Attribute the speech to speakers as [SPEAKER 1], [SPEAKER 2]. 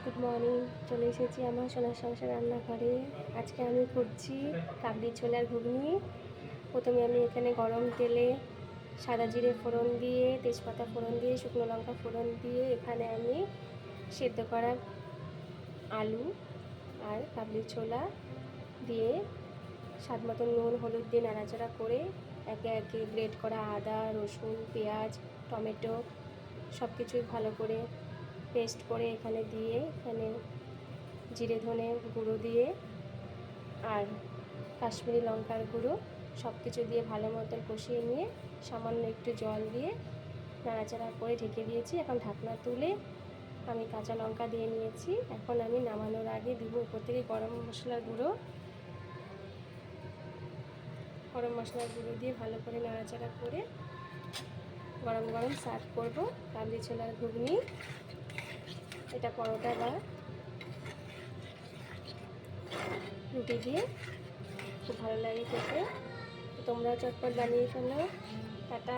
[SPEAKER 1] Good morning. চলে এসেছি আমার সোনার সংসার রান্নাঘরে। আজকে আমি করছি কাবলি ছোলার ঘুগনি। প্রথমে আমি এখানে গরম তেলে সাদা জিরে ফোড়ন দিয়ে, তেজপাতা ফোড়ন দিয়ে, শুকনো লঙ্কা ফোড়ন দিয়ে এখানে আমি সেদ্ধ করা আলু আর কাবলি ছোলা দিয়ে স্বাদ মতো নুন হলুদ দিয়ে নাড়াচাড়া করে একে একে গ্রেট করা আদা, রসুন, পেঁয়াজ, টমেটো সব কিছুই ভালো করে পেস্ট করে এখানে দিয়ে, এখানে জিরে ধনে গুঁড়ো দিয়ে আর কাশ্মীরি লঙ্কার গুঁড়ো সব কিছু দিয়ে ভালো মতন কষিয়ে নিয়ে সামান্য একটু জল দিয়ে নাড়াচাড়া করে ঢেকে দিয়েছি। এখন ঢাকনা তুলে আমি কাঁচা লঙ্কা দিয়ে নিয়েছি। এখন আমি নামানোর আগে দিব উপর থেকে গরম মশলার গুঁড়ো দিয়ে ভালো করে নাড়াচাড়া করে গরম গরম সার্ভ করব কাবলি ছোলার ঘুগনি। এটা পরোটা বা রুটি দিয়ে খুব ভালো লাগে খেতে। তোমরা চটপট বানিয়ে ফেলো। টাটা।